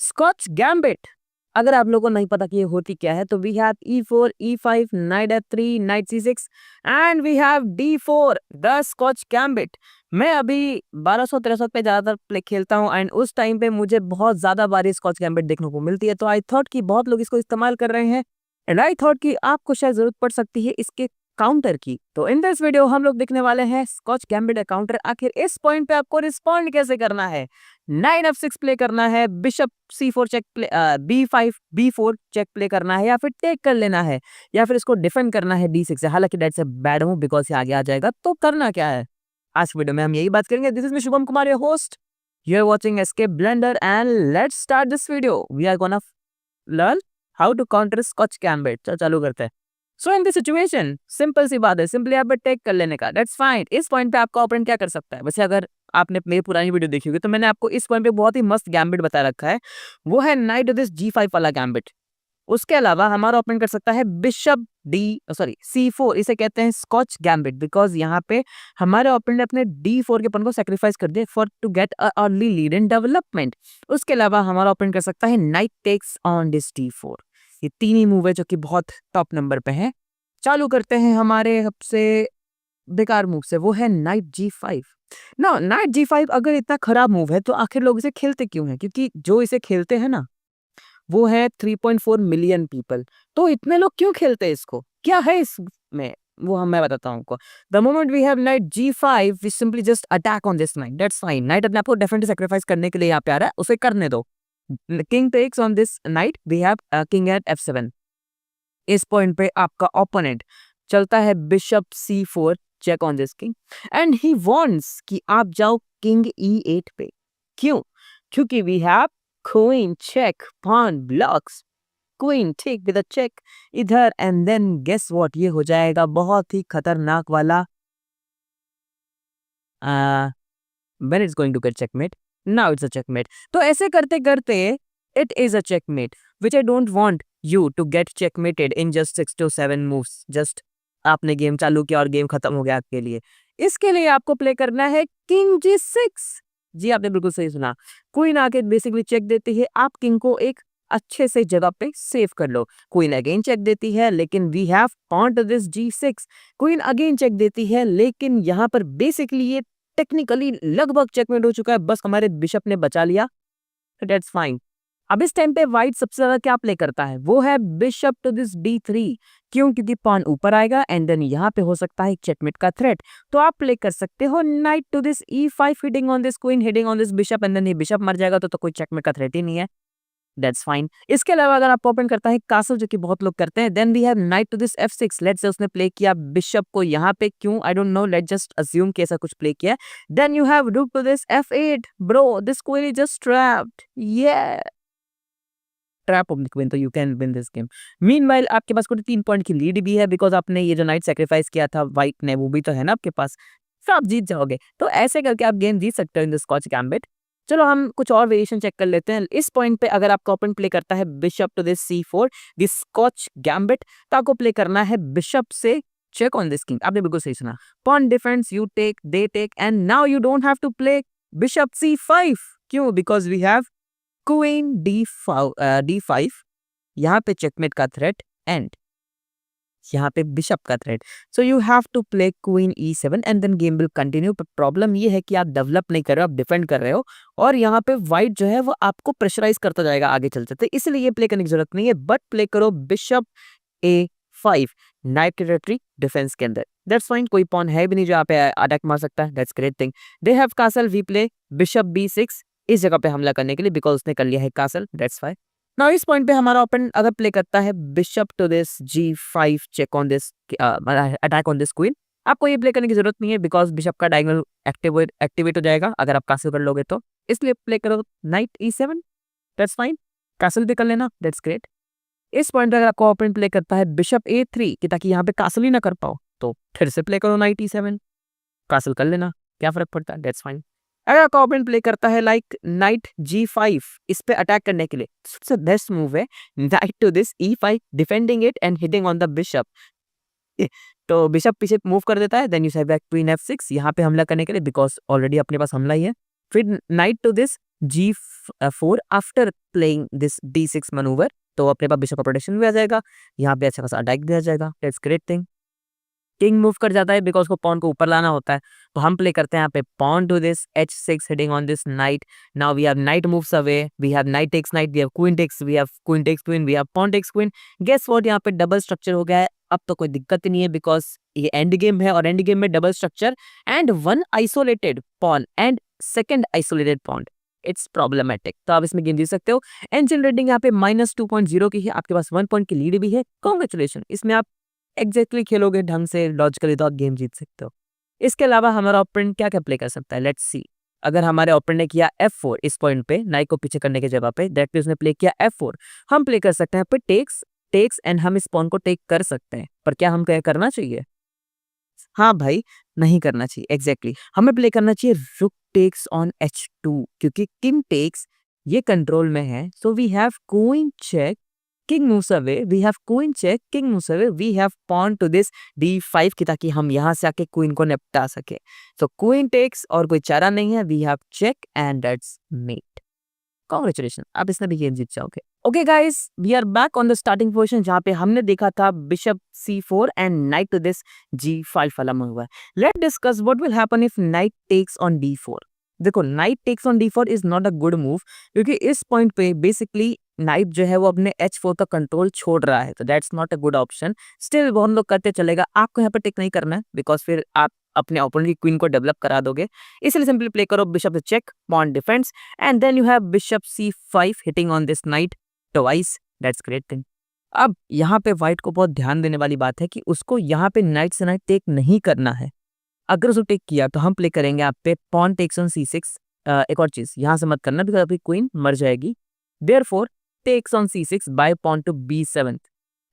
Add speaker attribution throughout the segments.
Speaker 1: Scotch gambit. अगर आप लोगों को नहीं पता कि ये होती क्या है तो we have E4, E5, knight F3, knight C6 and we have D4 the Scotch gambit. मैं अभी 1200-1300 पे ज़्यादातर प्ले खेलता हूँ एंड उस टाइम पे मुझे बहुत ज़्यादा बारी स्कॉच गैम्बिट देखने को मिलती है, तो आई थॉट कि बहुत लोग इसको इस्तेमाल कर रहे हैं एंड आई थॉट कि आपको शायद ज़रूरत पड़ सकती है इसके काउंटर की। तो इन दिस वीडियो हम लोग देखने वाले हैं स्कॉच गैम्बिट काउंटर। आखिर इस पॉइंट पे आपको रिस्पॉन्ड कैसे करना है। 9 F6 प्ले करना है, bishop C4 check play, B5 B4 check play करना है, या फिर टेक कर लेना है, या फिर इसको डिफेंड करना है D6 से। हालांकि डेट से बैड हूं बिकॉज ये आगे आ जाएगा, तो करना क्या है आज वीडियो में हम यही बात करेंगे। This is me Shubham Kumar, your host. You are watching escape blender and let's start this video. We are gonna learn how to counter Scotch gambit. चलो चालू करते हैं। So in this situation simple सी बात है, सिंपली यहाँ पे टेक कर लेने का, दैट्स फाइन। इस पॉइंट पे आपका ओपोनेंट क्या कर सकता है। वैसे अगर आपने मेरी पुरानी वीडियो देखी होगी तो मैंने आपको इस पॉइंट पे बहुत ही मस्त गैम्बिट बता रखा है, वो है नाइट दिस G5 वाला गैम्बिट। उसके अलावा हमारा ओपोनेंट कर सकता है बिशप C4, इसे कहते हैं स्कॉच गैम्बिट बिकॉज यहाँ पे हमारे ओपोनेंट ने अपने D4 के पन को सेक्रीफाइस कर दिया for to get a early lead in development. उसके अलावा हमारा ओपोनेंट कर सकता है night takes on this D4। ये तीन ही मूव है जो कि बहुत टॉप नंबर पे है। चालू करते हैं हमारे सबसे बेकार मूव से, वो है नाइट G5। ना नाइट G5 अगर इतना खराब मूव है तो आखिर लोग इसे खेलते क्यों हैं, क्योंकि जो इसे खेलते हैं ना वो है 3.4 मिलियन पीपल। तो इतने लोग क्यों खेलते हैं इसको, क्या है इसमें, वो मैं बताता हूँ आपको। The moment we have knight G5 we simply just attack on this knight, that's fine. Knight अपने आपको डेफिनेटली सैक्रिफाइस करने के लिए यहाँ पे आ रहा है, उसे करने दो। King takes on this knight, we have king at F7। इस पॉइंट पे आपका ओपोनेंट चलता है bishop C4 check on this king and he wants कि आप जाओ किंग E8 पे। क्यों? क्योंकि we have queen check pawn blocks, queen ठीक विद अ चेक इधर एंड देन गेस व्हाट, ये हो जाएगा बहुत ही खतरनाक वाला when it's going to get checkmate, now it's a checkmate। तो ऐसे करते करते it is a checkmate which I don't want you to get checkmated in just 6 to 7 moves। just आपने गेम चालू किया और गेम खत्म हो गया आपके लिए। इसके लिए आपको प्ले करना है किंग G6। जी आपने बिल्कुल सही सुना, क्वीन आके बेसिकली चेक देती है, आप किंग को एक अच्छे से जगह पे सेव कर लो। क्वीन अगेन चेक देती है लेकिन we have pawned this G6। Queen again check देती है लेकिन यहाँ पर बेसिकली ये टेक्निकली लगभग चेकमेट हो चुका है, बस हमारे बिशप ने बचा लिया, दैट्स फाइन। अब इस टाइम पे व्हाइट सबसे ज्यादा क्या प्ले करता है, वो है बिशप टू दिस D3। क्यों? क्योंकि पॉन ऊपर आएगा एंड देन यहाँ पे हो सकता है चेकमेट का थ्रेट, तो आप प्ले कर सकते हो knight to this E5 hitting on this queen hitting on this bishop and then ये बिशप मर जाएगा, तो कोई चेकमेट का थ्रेट ही नहीं है, दैट्स फाइन। इसके अलावा अगर आप ओपन करता है कासल, जो कि बहुत लोग करते हैं, then we have knight to this F6। Let's say उसने प्ले किया बिशप को यहाँ पे, क्यों I don't know, let just assume कि ऐसा कुछ प्ले किया। Then you have rook to this F8। Bro this queen is just trapped, ये ट्रैप ऑफ द क्वीन, तो you can win this game. Meanwhile आपके पास कोई 3 पॉइंट की लीड भी है बिकॉज आपने ये जो नाइट सेक्रीफाइस किया था व्हाइट ने, वो भी तो है ना आपके पास, तो आप जीत जाओगे। तो ऐसे करके आप गेम जीत सकते हो इन द स्कॉच गैम्बिट। चलो हम कुछ और वेरिएशन चेक कर लेते हैं। इस पॉइंट पे अगर आपका ओपोनेंट प्ले करता है bishop to this C4 this Scotch gambit, तो आपको प्ले करना है बिशप से चेक ऑन दिस किंग। आपने बिल्कुल सही सुना, pawn defence, you take they take and now you don't have to play bishop C5। क्यों? Because we have queen D5, यहाँ पे चेकमेट का थ्रेट एंड यहाँ पे बिशप का threat, so you have to play queen E7 and then game will continue. पर problem ये है कि आप डेवलप नहीं कर रहे हो, आप डिफेंड कर रहे हो और यहाँ पे व्हाइट जो है वो आपको प्रेशराइज करता जाएगा आगे चलते, तो इसलिए ये प्ले करने की जरूरत नहीं है, बट प्ले करो bishop A5 night territory defence के अंदर, दैट्स फाइन। कोई पॉन है भी नहीं जो यहाँ पे अटैक मार सकता है, that's great thing. They have castle, we play bishop B6 इस जगह पे हमला करने के लिए बिकॉज उसने कर लिया है कासल, दैट्स फाइन। नाउ इस पॉइंट पे हमारा ओपोनेंट अगर प्ले करता है bishop to this G5 check on this attack on this queen, आपको ये प्ले करने की जरूरत नहीं है बिकॉज बिशप का डायगोनल एक्टिवेट हो जाएगा अगर आप कासल कर लोगे, तो इसलिए प्ले करो night E7, that's fine. Castle भी कर लेना, दैट्स ग्रेट। इस पॉइंट पे अगर आपको ओपोनेंट प्ले करता है बिशप A3 कि ताकि यहाँ पे कासल ही ना कर पाओ, तो फिर से प्ले करो नाइट E7, कासल कर लेना, क्या फर्क पड़ता है, दैट्स फाइन। अगर आपका ओपोनेंट प्ले करता है लाइक नाइट G5 इस पे अटैक करने के लिए, सबसे बेस्ट मूव है knight to this E5 defending it and hitting on the bishop. तो बिशप पीछे मूव कर देता है, then you save back queen F6 यहाँ पे हमला करने के लिए बिकॉज ऑलरेडी अपने पास हमला ही है, फिर knight to this G4 after playing this D6 manoeuvre, तो अपने पास बिशप का प्रोटेक्शन भी आ जाएगा, यहाँ पे अच्छा खासा अटैक भी आ जाएगा, that's great thing. King move कर जाता है बिकॉज उसको पॉन को ऊपर लाना होता है, तो हम प्ले करते हैं यहाँ पे pawn to this H6 hitting on this knight. Now we have knight moves away, we have knight takes knight, we have queen takes, we have queen takes queen, we have pawn takes queen. Guess what, यहाँ पे double structure हो गया है। अब तो कोई दिक्कत ही नहीं है बिकॉज ये एंड गेम है, और एंड गेम में double structure and one isolated pawn and second isolated pawn, it's problematic. तो आप इसमें गेम जीत सकते हो। एंजिन रेटिंग यहाँ पे -2.0 की है, आपके पास 1 पॉइंट की लीड भी है, कॉन्ग्रेचुलेशन। इसमें आप एग्जैक्टली खेलोगे ढंग से लॉजिकली तो आप गेम जीत सकते हो। इसके अलावा हमारा ओपोनेंट क्या क्या प्ले कर सकता है, लेट्स सी। अगर हमारे ओपोनेंट ने किया F4 इस पॉइंट पे, नाइट को पीछे करने की जगह पे, डायरेक्टली उसने प्ले किया F4, हम प्ले कर सकते हैं पे टेक्स टेक्स एंड हम इस पॉन को टेक कर सकते हैं। पर क्या हम क्या करना चाहिए? हाँ भाई, नहीं करना चाहिए, एग्जैक्टली हमें प्ले करना चाहिए रुक टेक्स ऑन H2, क्योंकि किंग टेक्स ये कंट्रोल में है। So we have queen check, king moves away, we have queen check, king moves away, we have pawn to this D5 की, ताकि हम यहाँ से आके क्वीन को निपटा सके। सो क्वीन टेक्स और कोई चारा नहीं है, we have check and that's mate. Congratulation, आप इसमें भी गेम जीत जाओगे। Okay guys, we are back on the starting position जहां पे हमने देखा था bishop C4 and knight to this G5 वाला मूव है। Let discuss what will happen if knight takes on D4। देखो, knight takes on D4 is not a good move, क्योंकि इस पॉइंट पे बेसिकली नाइट जो है वो अपने H4 का कंट्रोल छोड़ रहा है, तो that's not a good option. Still वो हम लोग करते चलेगा, आपको यहाँ पे टेक नहीं करना है बिकॉज फिर आप अपने ओपोनेंट की क्वीन को डेवलप करा दोगे। इसलिए सिंपली प्ले करो bishop check, pawn defence, and then you have bishop C5 hitting on this knight twice, that's great thing। अब यहाँ पे व्हाइट को बहुत ध्यान देने वाली बात है कि उसको यहाँ पे नाइट से नाइट टेक नहीं करना है। अगर उसको टेक किया तो हम प्ले करेंगे आप पे पॉन टेक्स ऑन C6। एक और चीज यहाँ से मत करना बिकॉज आपकी क्वीन मर जाएगी। Therefore takes on C6 by pawn to B7।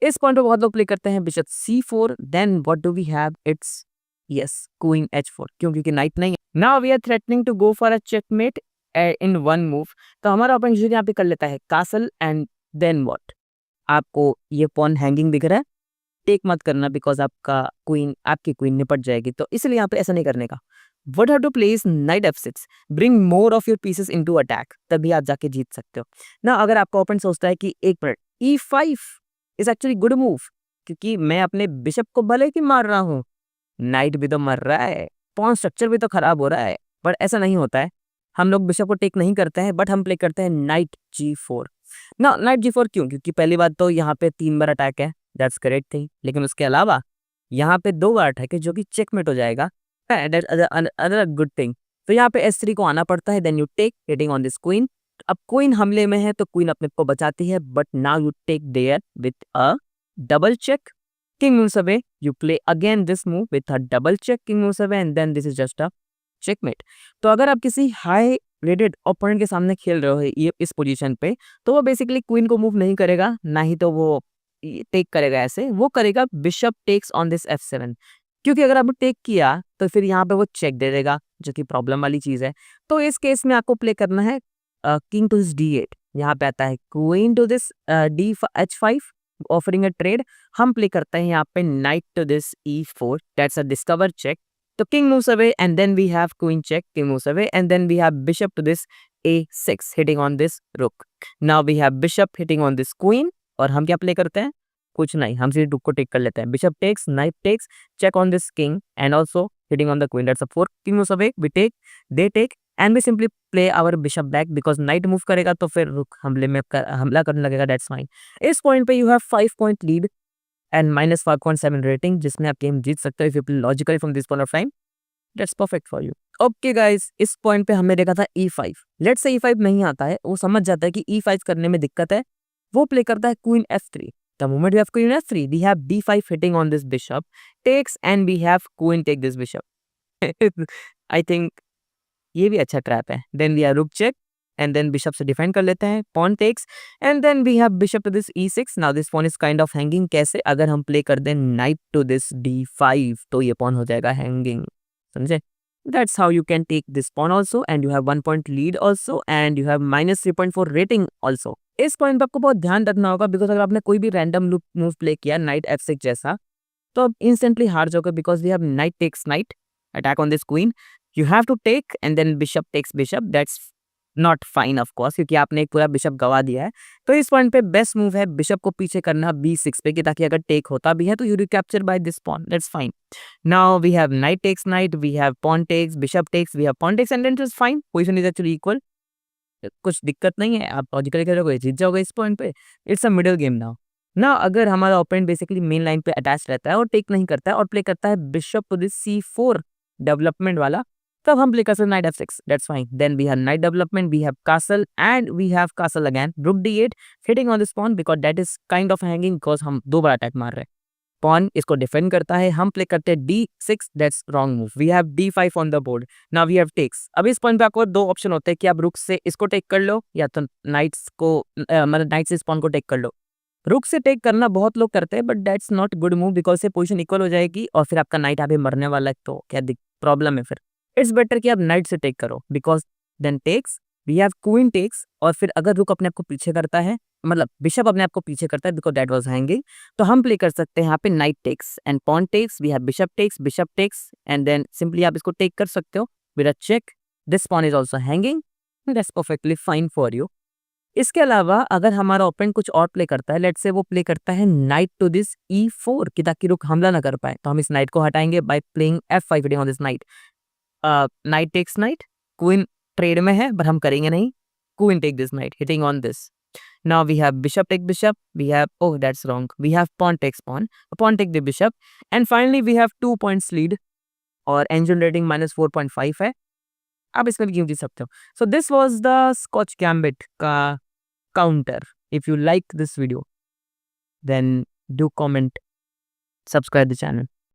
Speaker 1: इस पॉइंट पे बहुत लोग प्ले करते हैं bishop C4, then what do we have, it's yes queen H4, क्यों? क्योंकि नाइट नहीं है। Now we are threatening to go for a checkmate in one move. तो हमारा ओपोनेंट यूजुअली यहाँ पे कर लेता है कासल एंड देन व्हाट। आपको ये पॉन हैंगिंग दिख रहा है, टेक मत करना बिकॉज आपकी क्वीन निपट जाएगी, तो इसलिए यहाँ पे ऐसा नहीं करने का। What have to play is knight F6, bring more of your pieces into attack, तभी आप जाके जीत सकते हो ना। अगर आपका ओपोनेंट सोचता है कि एक minute E5 is actually good move, क्योंकि मैं अपने बिशप को भले ही मार रहा हूँ, नाइट भी तो मर रहा है, पॉन स्ट्रक्चर भी तो खराब हो रहा है, बट ऐसा नहीं होता है। हम लोग बिशप को टेक नहीं करते हैं, बट हम प्ले करते हैं नाइट G4 ना। नाइट G4 क्यों? क्योंकि पहली बात तो यहाँ पे 3 बार अटैक है, दैट्स करेक्ट थिंग, लेकिन उसके अलावा यहाँ पे 2 बार अटैक है जो कि चेकमेट हो जाएगा, दैट्स अदर गुड थिंग। तो यहाँ पे S3 को आना पड़ता है, then you take hitting on this queen. अब क्वीन हमले में है तो क्वीन अपने को बचाती है, but now you take there with a double check, king moves away, you play again this move with a double check, king moves away, and then this is just a checkmate। तो अगर आप किसी high rated opponent के सामने खेल रहे हो ये इस पोजीशन पे, तो वो बेसिकली क्वीन को मूव नहीं करेगा, ना ही तो वो टेक करेगा, ऐसे वो करेगा bishop takes on this F7, क्योंकि अगर आपने टेक किया तो फिर यहाँ पे वो चेक दे देगा, जो कि प्रॉब्लम वाली चीज है। तो इस केस में आपको प्ले करना है किंग टू दिस D8, यहाँ पे आता है queen to this H5 offering a trade. हम प्ले करते हैं यहाँ पे knight to this E4, that's a discover check. तो king moves away and then we have queen check, king moves away and then we have bishop to this A6 hitting on this rook. Now we have bishop hitting on this queen, और हम क्या play करते हैं? कुछ नहीं, हम सीधे रुक को टेक कर लेते हैं। Bishop takes, knight takes, check on this king and also hitting on the queen, that's a 4। King moves away, we take, they take and we simply play our bishop back, because knight move करेगा तो फिर रुक हमला करने लगेगा, that's fine. इस point पे you have 5 point lead and -5.7 rating, जिसमें आप गेम जीत सकते हो if you play logically from this point of time, that's perfect for you. Okay guys, इस पॉइंट पे हमने देखा था E5। लेट्स से E5 नहीं आता है, वो समझ जाता है कि E5 करने में दिक्कत है, वो प्ले करता है queen F3। The moment we have queen F3, we have D5 hitting on this bishop takes and we have queen take this bishop. I think ये भी अच्छा ट्रैप है। Then we have rook check and then bishop से defend कर लेते हैं, pawn takes and then we have bishop to this E6। Now this pawn is kind of hanging. कैसे? अगर हम प्ले कर दें नाइट टू दिस D5 तो ये पॉन हो जाएगा हैंगिंग, समझे? That's how you can take this pawn also, and you have 1 point lead also, and you have -3.4 rating also। इस पॉइंट पे आपको बहुत ध्यान रखना होगा, बिकॉज अगर आपने कोई भी रैंडम मूव प्ले किया नाइट F6 जैसा, तो आप इंस्टेंटली हार जाओगे, because we have knight takes knight attack on this queen. You have to take and then bishop takes bishop, that's not fine of course, क्योंकि आपने एक पूरा बिशप गवा दिया है। तो इस पॉइंट पे बेस्ट मूव है बिशप को पीछे करना b6 पे, कि ताकि अगर टेक होता भी है तो you recapture by this pawn, that's fine. Now we have knight takes knight, we have pawn takes, bishop takes, we have pawn takes and then it is fine, position is actually equal, कुछ दिक्कत नहीं है, आप logically खेलोगे जीत जाओगे इस point पे। It's a middle game now. ना अगर हमारा ओपोनेंट बेसिकली मेन लाइन पे अटैच रहता है और टेक नहीं करता है और प्ले करता है bishop to this c4 development वाला, तब हम प्ले कर सकते knight f6, that's fine. Then we have knight development, we have castle and we have castle again, rook d8 hitting on this pawn because that is kind of hanging, because हम दो बार attack मार रहे हैं। Pawn इसको defend करता है, हम play करते हैं d6, that's wrong move. We have d5 on the board, now we have takes. अब इस पॉइंट पे आपको दो ऑप्शन होते हैं कि आप रुक से इसको टेक कर लो या तो नाइट्स को मतलब नाइट से इस पॉन को टेक कर लो। रुक से टेक करना बहुत लोग करते हैं but that's not good move, because से पोजीशन इक्वल हो जाएगी और फिर आपका नाइट अभी मरने वाला है, तो क्या प्रॉब्लम है फिर। इट्स बेटर कि आप नाइट से टेक करो, because then takes, we have queen takes, और फिर अगर रुक अपने आप को पीछे करता है, मतलब बिशप अपने आप को पीछे करता है बिकॉज दैट वाज हैंगिंग, तो हम प्ले कर सकते हैं यहाँ पे knight takes and pawn takes, we have bishop takes and then simply आप इसको टेक कर सकते हो with a check. This pawn is also hanging, that's perfectly fine for you. इसके अलावा अगर हमारा ओपोनेंट कुछ और प्ले करता है, लेट्स से वो प्ले करता है नाइट टू दिस e4 कि ताकि रुक हमला ना कर पाए, तो हम इस नाइट को हटाएंगे by playing f5 hitting on this knight. Knight takes knight, queen trade में है बट हम करेंगे नहीं, queen take this knight hitting on this. Now we have bishop take bishop, we have, oh that's wrong, we have pawn takes pawn, pawn take the bishop, and finally we have 2 points lead और engine rating -4.5 है। आप इसमें भी क्यों जीत सकते हो। So this was the Scotch Gambit का counter. If you like this video then do comment, subscribe the channel.